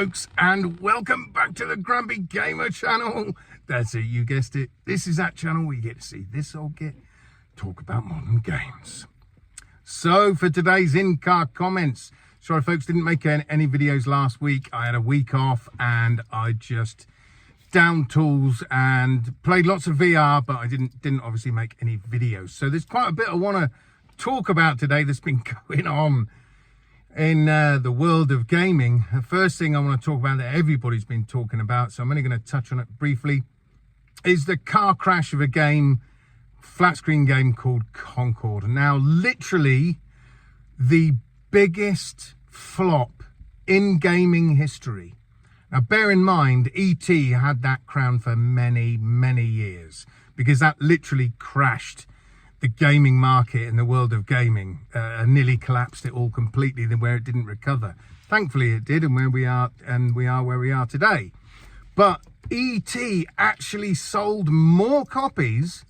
folks, and welcome back to the Grumpy Gamer channel. That's it, you guessed it. This is that channel where you get to see this old git talk about modern games. So for today's in-car comments, sorry folks, didn't make any videos last week. I had a week off and I just downed tools and played lots of VR, but I didn't obviously make any videos. So there's quite a bit I want to talk about today that's been going on in the world of gaming. The first thing I want to talk about that everybody's been talking about, so I'm only going to touch on it briefly, is the car crash of a game, flat screen game called Concord. Now, literally the biggest flop in gaming history. Now, bear in mind, E.T. had that crown for many, many years, because that literally crashed the gaming market in the world of gaming, nearly collapsed it all completely, than where it didn't recover. Thankfully it did, and we are where we are today. But E.T. actually sold more copies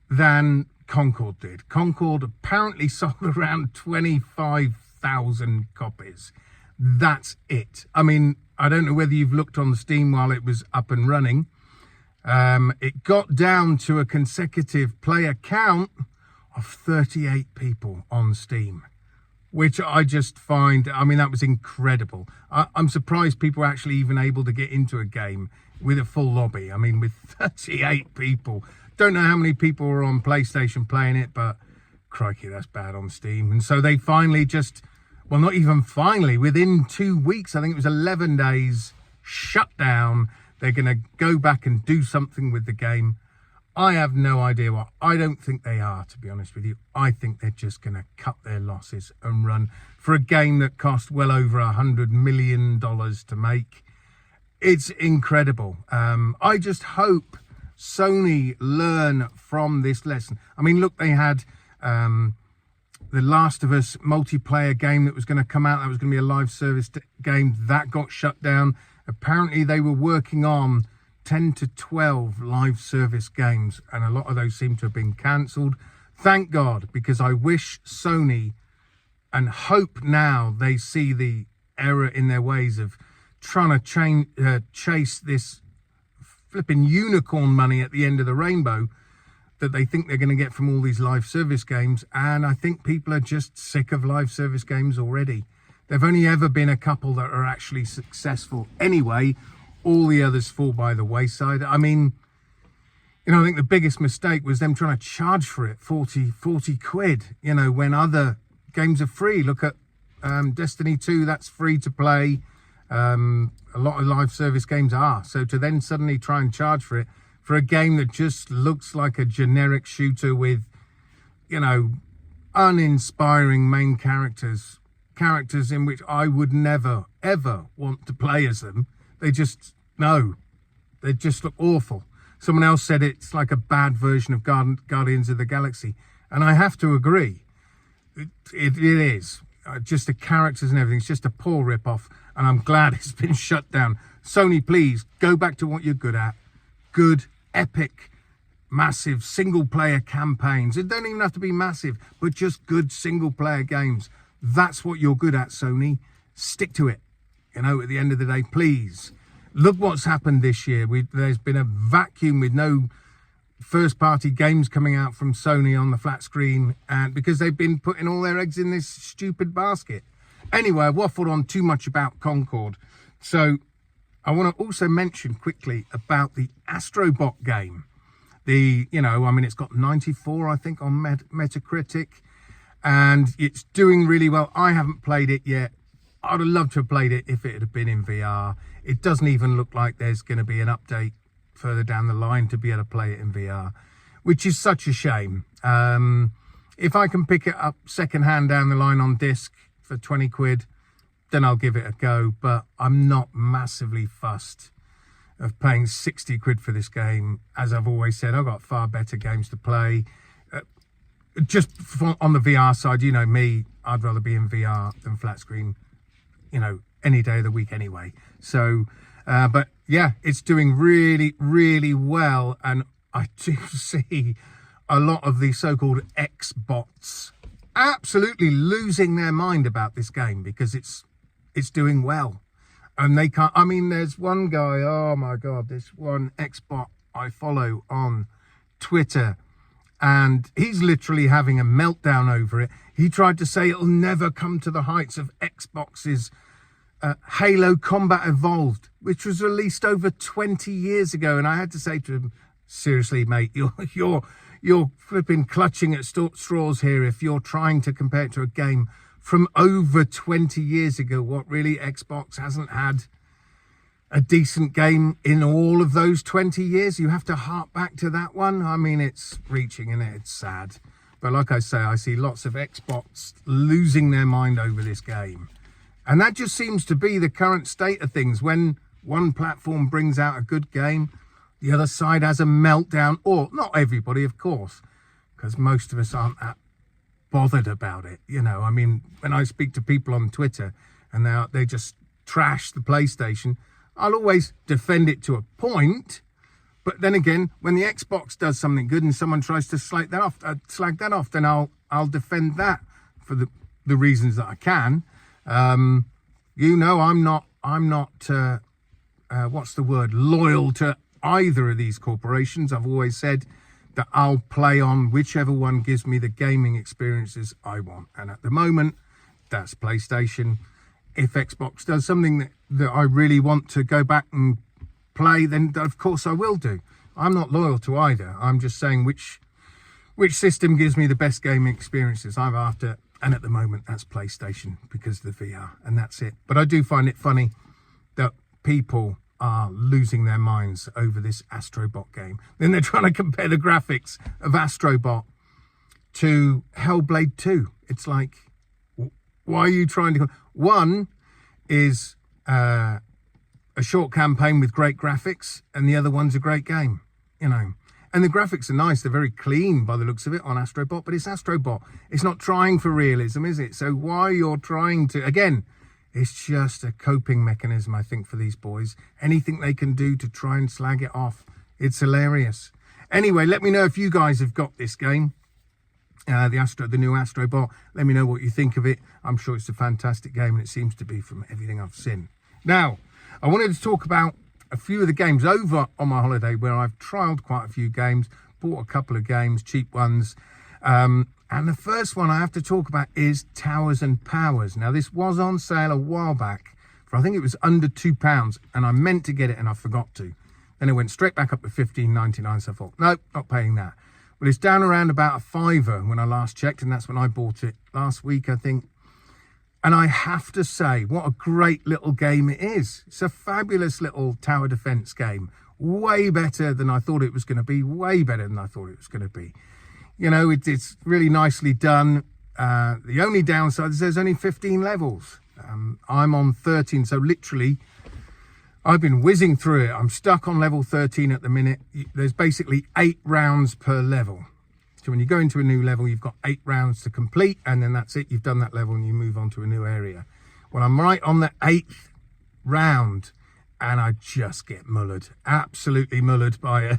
than Concord did. Concord apparently sold around 25,000 copies. That's it. I mean, I don't know whether you've looked on Steam while it was up and running. It got down to a consecutive player count of 38 people on Steam, which I just find, I mean, that was incredible. I'm surprised people are actually even able to get into a game with a full lobby. I mean, with 38 people. Don't know how many people were on PlayStation playing it, but crikey, that's bad on Steam. And so they finally just, well, not even finally, within 2 weeks, I think it was 11 days, shut down. They're going to go back and do something with the game. I have no idea what. I don't think they are, to be honest with you. I think they're just going to cut their losses and run for a game that cost well over $100 million to make. It's incredible. I just hope Sony learn from this lesson. I mean, look, they had the Last of Us multiplayer game that was going to come out. That was going to be a live service game. That got shut down. Apparently they were working on 10 to 12 live service games, and a lot of those seem to have been cancelled. Thank God, because I wish Sony, and hope now they see the error in their ways of trying to chase this flipping unicorn money at the end of the rainbow that they think they're going to get from all these live service games. And I think people are just sick of live service games already. There've only ever been a couple that are actually successful anyway. All the others fall by the wayside. I mean, you know, I think the biggest mistake was them trying to charge for it 40 quid, you know, when other games are free. Look at Destiny 2, that's free to play. A lot of live service games are. So to then suddenly try and charge for it, for a game that just looks like a generic shooter with, you know, uninspiring main characters in which I would never, ever want to play as them. They just, no, they just look awful. Someone else said it's like a bad version of Guardians of the Galaxy. And I have to agree. It is. Just the characters and everything. It's just a poor rip-off. And I'm glad it's been shut down. Sony, please, go back to what you're good at. Good, epic, massive single-player campaigns. It don't even have to be massive, but just good single-player games. That's what you're good at, Sony. Stick to it. You know, at the end of the day, please. Look what's happened this year. There's been a vacuum with no first-party games coming out from Sony on the flat screen, and because they've been putting all their eggs in this stupid basket. Anyway, I've waffled on too much about Concord. So I want to also mention quickly about the Astrobot game. You know, I mean, it's got 94, I think, on Metacritic. And it's doing really well. I haven't played it yet. I'd have loved to have played it if it had been in VR. It doesn't even look like there's going to be an update further down the line to be able to play it in VR, which is such a shame. If I can pick it up secondhand down the line on disc for 20 quid, then I'll give it a go. But I'm not massively fussed of paying 60 quid for this game. As I've always said, I've got far better games to play. Just on the VR side, you know me, I'd rather be in VR than flat screen, you know, any day of the week anyway. So, but yeah, it's doing really, really well. And I do see a lot of the so-called Xbots absolutely losing their mind about this game because it's doing well. And they can't, I mean, there's one guy, oh my God, this one Xbot I follow on Twitter, and he's literally having a meltdown over it. He tried to say it'll never come to the heights of Xbox's Halo Combat Evolved, which was released over 20 years ago. And I had to say to him, seriously, mate, you're flipping clutching at straws here if you're trying to compare it to a game from over 20 years ago. What, really? Xbox hasn't had a decent game in all of those 20 years? You have to hark back to that one? I mean, it's reaching, and it's sad. But like I say, I see lots of Xbox losing their mind over this game. And that just seems to be the current state of things. When one platform brings out a good game, the other side has a meltdown. Or not everybody, of course, because most of us aren't that bothered about it. You know, I mean, when I speak to people on Twitter and they just trash the PlayStation, I'll always defend it to a point. But then again, when the Xbox does something good and someone tries to slag that off, then I'll defend that for the reasons that I can. You know, I'm not what's the word, loyal to either of these corporations. I've always said that I'll play on whichever one gives me the gaming experiences I want. And at the moment, that's PlayStation. If Xbox does something that I really want to go back and play, then of course I will do. I'm not loyal to either. I'm just saying which system gives me the best gaming experiences I'm after. And at the moment, that's PlayStation because of the VR, and that's it. But I do find it funny that people are losing their minds over this Astrobot game. Then they're trying to compare the graphics of Astrobot to Hellblade 2. It's like, why are you trying to... One is a short campaign with great graphics, and the other one's a great game, you know. And the graphics are nice. They're very clean by the looks of it on Astrobot, but it's Astrobot. It's not trying for realism, is it? So why you're trying to... Again, it's just a coping mechanism, I think, for these boys. Anything they can do to try and slag it off. It's hilarious. Anyway, let me know if you guys have got this game, the new Astrobot. Let me know what you think of it. I'm sure it's a fantastic game, and it seems to be from everything I've seen. Now, I wanted to talk about a few of the games over on my holiday where I've trialed quite a few games, bought a couple of games, cheap ones. And the first one I have to talk about is Towers and Powers. Now, this was on sale a while back for, I think it was under £2, and I meant to get it and I forgot to. Then it went straight back up to $15.99, so I thought, nope, not paying that. Well, it's down around about £5 when I last checked, and that's when I bought it last week, I think. And I have to say, what a great little game it is. It's a fabulous little tower defense game. Way better than I thought it was going to be. Way better than I thought it was going to be. You know, it's really nicely done. The only downside is there's only 15 levels. I'm on 13, so literally I've been whizzing through it. I'm stuck on level 13 at the minute. There's basically 8 rounds per level. So when you go into a new level, you've got 8 rounds to complete, and then that's it. You've done that level and you move on to a new area. Well, I'm right on the 8th round, and I just get mullered. Absolutely mullered by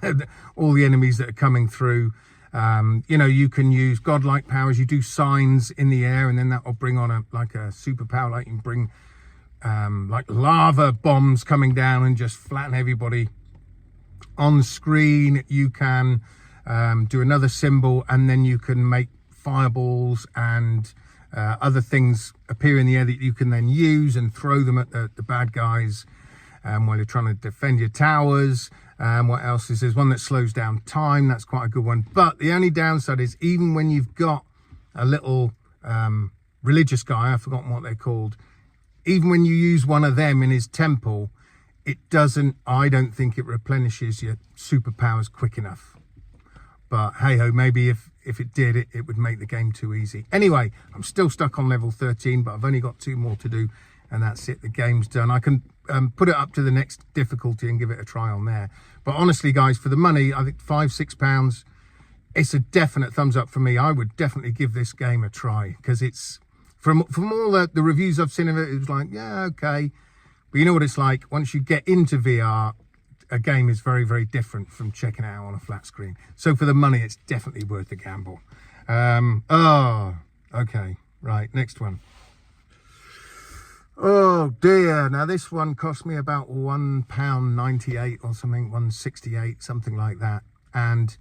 all the enemies that are coming through. You know, you can use godlike powers. You do signs in the air, and then that will bring on a superpower. Like you can bring like lava bombs coming down and just flatten everybody on screen. You can do another symbol, and then you can make fireballs and other things appear in the air that you can then use and throw them at the bad guys while you're trying to defend your towers. What else is there's one that slows down time. That's quite a good one. But the only downside is even when you've got a little religious guy, I've forgotten what they're called, even when you use one of them in his temple, it doesn't, I don't think it replenishes your superpowers quick enough. But hey ho, maybe if it did, it would make the game too easy. Anyway, I'm still stuck on level 13, but I've only got 2 more to do, and that's it. The game's done. I can put it up to the next difficulty and give it a try on there. But honestly, guys, for the money, I think £5-6, it's a definite thumbs up for me. I would definitely give this game a try, because it's from all the reviews I've seen of it, it was like, yeah, okay. But you know what it's like once you get into VR. A game is very, very different from checking it out on a flat screen. So for the money, it's definitely worth the gamble. Okay, right, next one. Oh dear. Now this one cost me about £1.98 or something, 1.68, something like that. And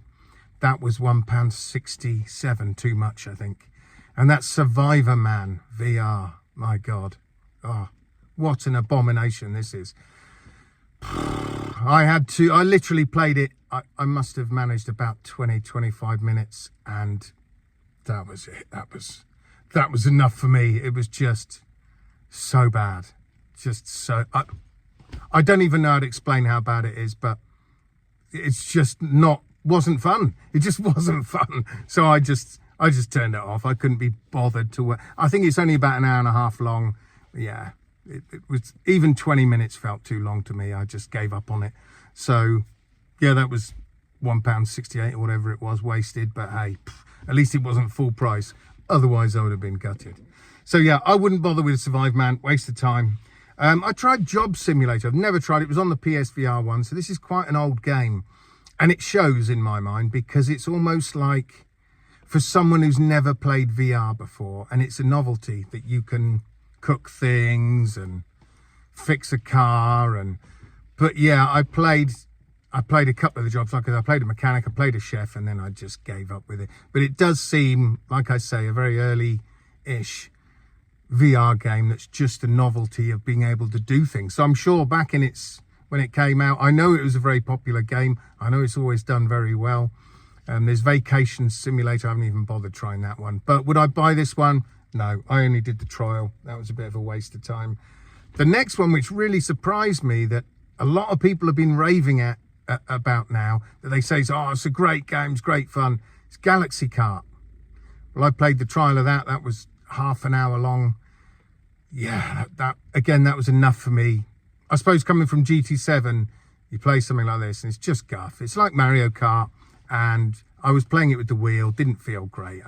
that was £1.67 too much, I think. And that's Survivor Man VR. My God. Oh, what an abomination this is. I literally played it. I must have managed about 25 minutes, and that was it. That was enough for me. It was just so bad. Just so, I don't even know how to explain how bad it is, but it's just wasn't fun. It just wasn't fun. So I just turned it off. I couldn't be bothered to work. I think it's only about an hour and a half long. Yeah, it was, even 20 minutes felt too long to me. I just gave up on it. So yeah, that was £1.68 or whatever it was, wasted. But hey, at least it wasn't full price. Otherwise I would have been gutted. So yeah, I wouldn't bother with Survive Man. Waste of time. I tried Job Simulator. I've never tried it. It was on the PSVR one. So this is quite an old game. And it shows in my mind, because it's almost like for someone who's never played VR before, and it's a novelty that you can cook things and fix a car. But yeah, I played a couple of the jobs. Like I played a mechanic, I played a chef, and then I just gave up with it. But it does seem, like I say, a very early-ish VR game that's just a novelty of being able to do things. So I'm sure back in when it came out, I know it was a very popular game. I know it's always done very well. There's Vacation Simulator. I haven't even bothered trying that one. But would I buy this one? No, I only did the trial. That was a bit of a waste of time. The next one, which really surprised me, that a lot of people have been raving about now, that they say, oh, it's a great game, it's great fun. It's Galaxy Kart. Well, I played the trial of that. That was half an hour long. Yeah, that was enough for me. I suppose coming from GT7, you play something like this and it's just guff. It's like Mario Kart, and I was playing it with the wheel, didn't feel great.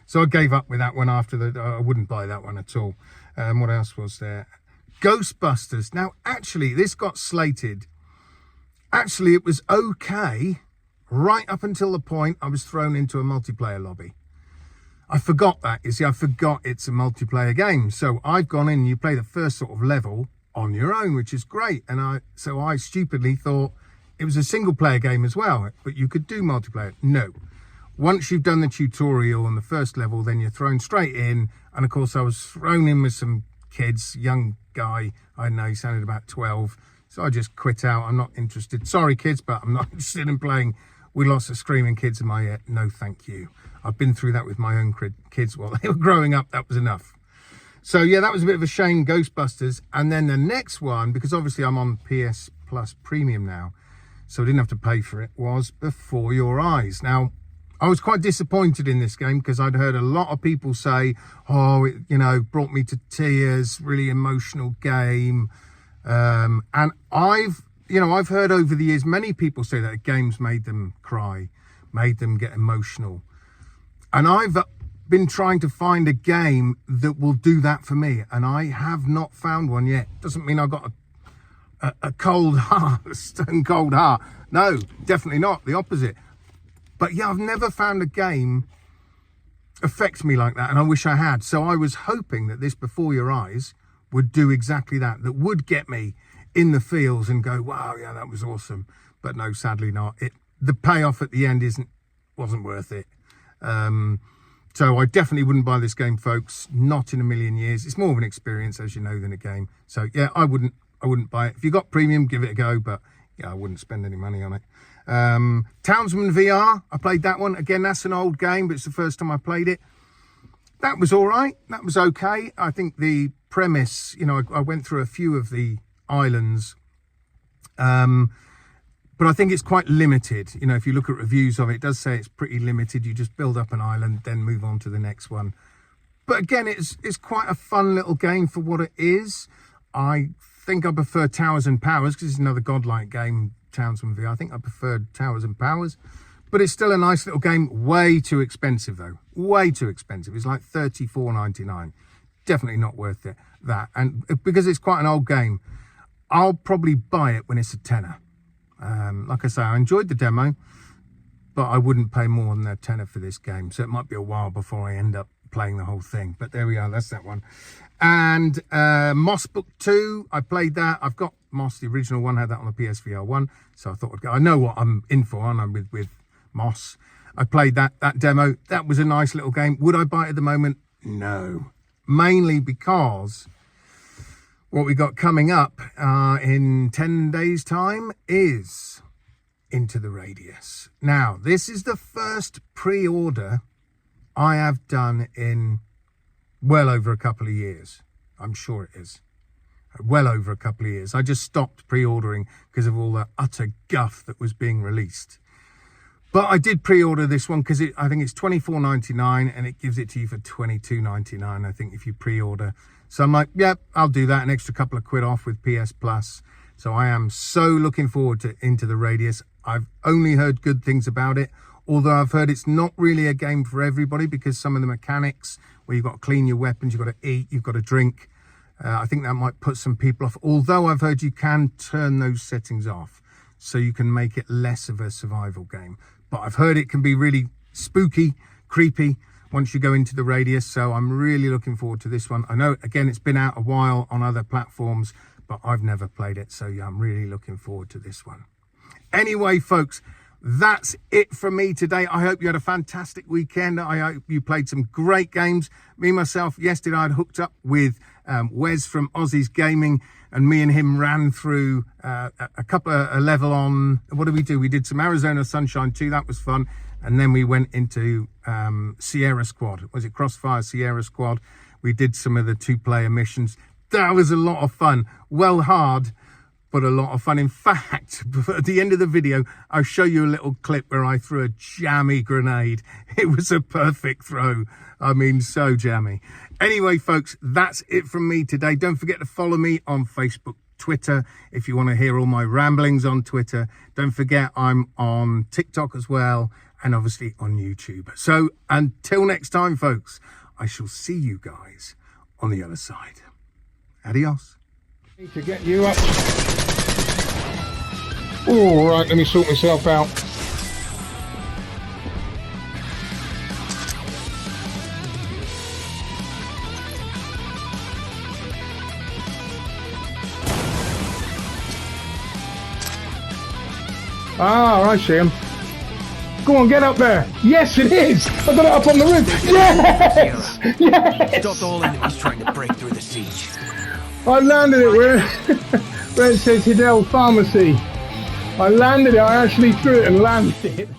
So I gave up with that one after I wouldn't buy that one at all. What else was there? Ghostbusters. Now, actually, this got slated. Actually, it was okay right up until the point I was thrown into a multiplayer lobby. I forgot that. You see, I forgot it's a multiplayer game. So I've gone in and you play the first sort of level on your own, which is great. And I stupidly thought it was a single player game as well, but you could do multiplayer. No. Once you've done the tutorial on the first level, then you're thrown straight in. And of course, I was thrown in with some kids, young guy. I don't know, he sounded about 12. So I just quit out. I'm not interested. Sorry, kids, but I'm not interested in playing with lots of screaming kids in my ear. No, thank you. I've been through that with my own kids while they were growing up. That was enough. So yeah, that was a bit of a shame, Ghostbusters. And then the next one, because obviously I'm on PS Plus Premium now, so I didn't have to pay for it, was Before Your Eyes. Now, I was quite disappointed in this game because I'd heard a lot of people say, oh, it, brought me to tears, really emotional game. And I've heard over the years, many people say that games made them cry, made them get emotional. And I've been trying to find a game that will do that for me, and I have not found one yet. Doesn't mean I've got a cold heart, a stone cold heart. No, definitely not. The opposite. But yeah, I've never found a game affect me like that, and I wish I had. So I was hoping that this Before Your Eyes would do exactly that would get me in the feels and go, wow, yeah, that was awesome. But no, sadly not. The payoff at the end wasn't worth it. So I definitely wouldn't buy this game, folks. Not in a million years. It's more of an experience, as you know, than a game. So yeah, I wouldn't buy it. If you got premium, give it a go. But yeah, I wouldn't spend any money on it. Townsman VR. I played that one. Again, that's an old game, but it's the first time I played it. That was all right. That was okay. I think the premise, I went through a few of the islands. But I think it's quite limited. If you look at reviews of it, it does say it's pretty limited. You just build up an island, then move on to the next one. But again, it's quite a fun little game for what it is. I think I prefer Towers and Powers, because it's another godlike game, Townsman VR. I think I preferred Towers and Powers. But it's still a nice little game. Way too expensive, though. Way too expensive. It's like $34.99. Definitely not worth it. That. And because it's quite an old game, I'll probably buy it when it's a tenner. Like I say, I enjoyed the demo, but I wouldn't pay more than a tenner for this game. So it might be a while before I end up playing the whole thing. But there we are, that's that one. And Moss Book 2, I played that. I've got Moss, the original one, had that on the PSVR 1. So I thought I'd go. I know what I'm in for, and I'm with Moss. I played that demo. That was a nice little game. Would I buy it at the moment? No. Mainly because what we got coming up in 10 days' time is Into the Radius. Now, this is the first pre-order I have done in well over a couple of years. I'm sure it is. Well over a couple of years. I just stopped pre-ordering because of all the utter guff that was being released. But I did pre-order this one because I think it's $24.99 and it gives it to you for $22.99, I think, if you pre-order. So I'm like, yep, I'll do that. An extra couple of quid off with PS Plus. So I am so looking forward to Into the Radius. I've only heard good things about it, although I've heard it's not really a game for everybody because some of the mechanics where you've got to clean your weapons, you've got to eat, you've got to drink. I think that might put some people off, although I've heard you can turn those settings off so you can make it less of a survival game. But I've heard it can be really spooky, creepy once you go into the Radius. So I'm really looking forward to this one. I know, again, it's been out a while on other platforms, but I've never played it. So yeah, I'm really looking forward to this one. Anyway, folks, that's it from me today. I hope you had a fantastic weekend. I hope you played some great games. Me, myself, yesterday I'd hooked up with Wes from Aussie's Gaming, and me and him ran through a level on, what did we do? We did some Arizona Sunshine 2, that was fun. And then we went into Sierra Squad. Was it Crossfire Sierra Squad? We did some of the 2-player missions. That was a lot of fun. Well, hard, but a lot of fun. In fact, at the end of the video, I'll show you a little clip where I threw a jammy grenade. It was a perfect throw. I mean, so jammy. Anyway, folks, that's it from me today. Don't forget to follow me on Facebook, Twitter, if you want to hear all my ramblings on Twitter. Don't forget I'm on TikTok as well, and obviously on YouTube. So until next time, folks, I shall see you guys on the other side. Adios. Need to get you up. All right, let me sort myself out. Ah, I see him. Go on, get up there. Yes, it is. I got it up on the roof. Yes! Yes! Stop all enemies trying to break through the siege. I landed it where it says Hidell Pharmacy. I landed it. I actually threw it and landed it.